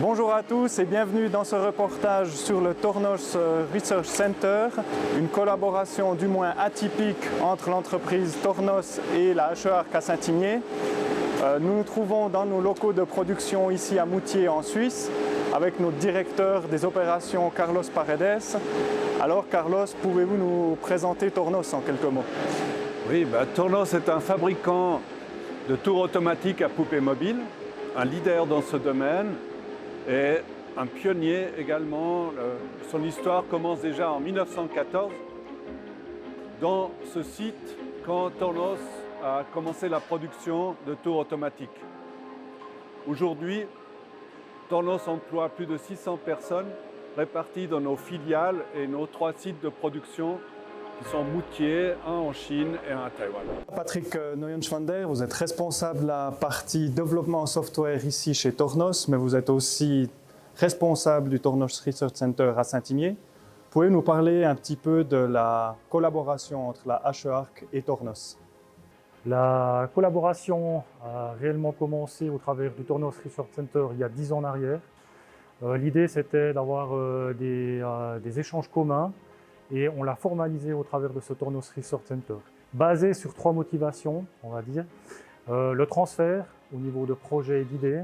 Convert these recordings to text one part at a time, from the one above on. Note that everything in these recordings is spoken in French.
Bonjour à tous et bienvenue dans ce reportage sur le Tornos Research Center, une collaboration du moins atypique entre l'entreprise Tornos et la HEARC à Saint-Imier. Nous nous trouvons dans nos locaux de production ici à Moutier en Suisse avec notre directeur des opérations Carlos Paredes. Alors Carlos, pouvez-vous nous présenter Tornos en quelques mots? Oui, Tornos est un fabricant de tours automatiques à poupées mobiles, un leader dans ce domaine et un pionnier également. Son histoire commence déjà en 1914 dans ce site quand Tornos a commencé la production de tours automatiques. Aujourd'hui, Tornos emploie plus de 600 personnes réparties dans nos filiales et nos 3 sites de production qui sont Moutier, un en Chine et un à Taïwan. Patrick Neuenschwander, vous êtes responsable de la partie développement software ici chez Tornos, mais vous êtes aussi responsable du Tornos Research Center à Saint-Imier. Pouvez-vous nous parler un petit peu de la collaboration entre la HEARC et Tornos? La collaboration a réellement commencé au travers du Tornos Research Center il y a 10 ans en arrière. L'idée c'était d'avoir des échanges communs et on l'a formalisé au travers de ce Tornos Research Center. Basé sur 3 motivations, on va dire. Le transfert au niveau de projets et d'idées,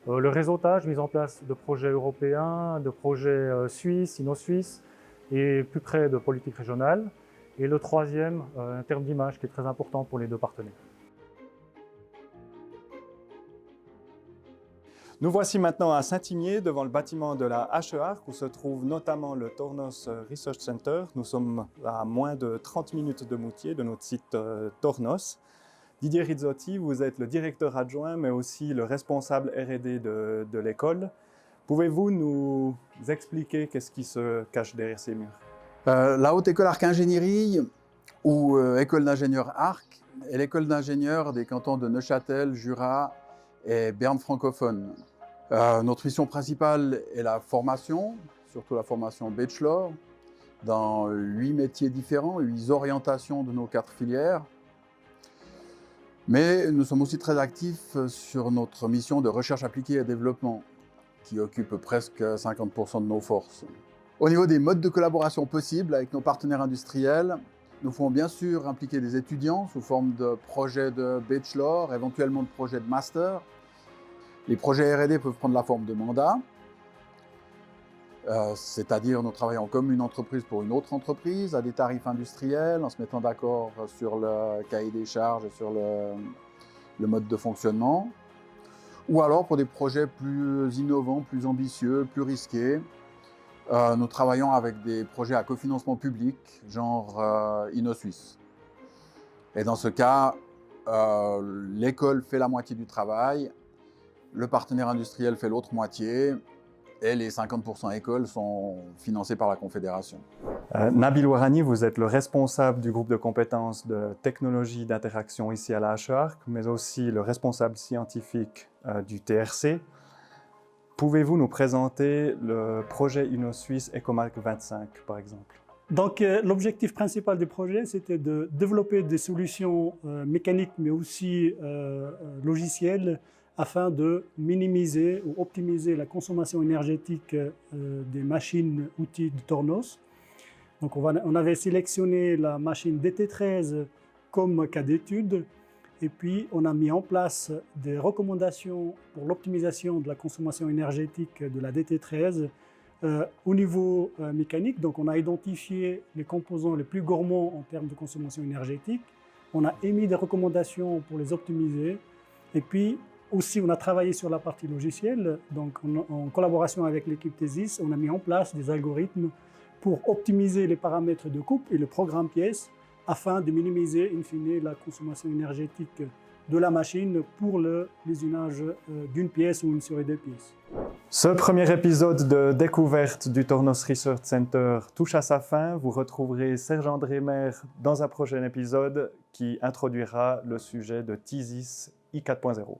le réseautage, mise en place de projets européens, de projets suisses, sino-suisses et plus près de politique régionale. Et le troisième, un terme d'image qui est très important pour les 2 partenaires. Nous voici maintenant à Saint-Imier, devant le bâtiment de la HEARC, où se trouve notamment le Tornos Research Center. Nous sommes à moins de 30 minutes de Moutier, de notre site Tornos. Didier Rizzotti, vous êtes le directeur adjoint, mais aussi le responsable R&D de l'école. Pouvez-vous nous expliquer qu'est-ce qui se cache derrière ces murs? La Haute École Arc Ingénierie, ou École d'ingénieurs Arc, est l'école d'ingénieurs des cantons de Neuchâtel, Jura et Berne francophone. Notre mission principale est la formation, surtout la formation bachelor, dans 8 métiers différents, 8 orientations de nos 4 filières. Mais nous sommes aussi très actifs sur notre mission de recherche appliquée et développement, qui occupe presque 50% de nos forces. Au niveau des modes de collaboration possibles avec nos partenaires industriels, nous pouvons bien sûr impliquer des étudiants sous forme de projets de bachelor, éventuellement de projets de master. Les projets R&D peuvent prendre la forme de mandats, c'est-à-dire nous travaillons comme une entreprise pour une autre entreprise, à des tarifs industriels, en se mettant d'accord sur le cahier des charges et sur le mode de fonctionnement. Ou alors pour des projets plus innovants, plus ambitieux, plus risqués. Nous travaillons avec des projets à cofinancement public, genre InnoSuisse. Et dans ce cas, l'école fait la moitié du travail, le partenaire industriel fait l'autre moitié, et les 50% écoles sont financées par la Confédération. Nabil Ouarani, vous êtes le responsable du groupe de compétences de technologie d'interaction ici à la HEARC, mais aussi le responsable scientifique du TRC. Pouvez-vous nous présenter le projet InnoSuisse Ecomark 25, par exemple? Donc, l'objectif principal du projet, c'était de développer des solutions mécaniques, mais aussi logicielles, afin de minimiser ou optimiser la consommation énergétique des machines-outils de Tornos. Donc, on avait sélectionné la machine DT13 comme cas d'étude. Et puis, on a mis en place des recommandations pour l'optimisation de la consommation énergétique de la DT13 au niveau mécanique. Donc, on a identifié les composants les plus gourmands en termes de consommation énergétique. On a émis des recommandations pour les optimiser. Et puis, aussi, on a travaillé sur la partie logicielle. Donc, en collaboration avec l'équipe Thesis, on a mis en place des algorithmes pour optimiser les paramètres de coupe et le programme pièce, afin de minimiser, in fine, la consommation énergétique de la machine pour l'usinage d'une pièce ou une série de pièces. Ce premier épisode de découverte du Tornos Research Center touche à sa fin. Vous retrouverez Serge-André Maire dans un prochain épisode qui introduira le sujet de Thesis I4.0.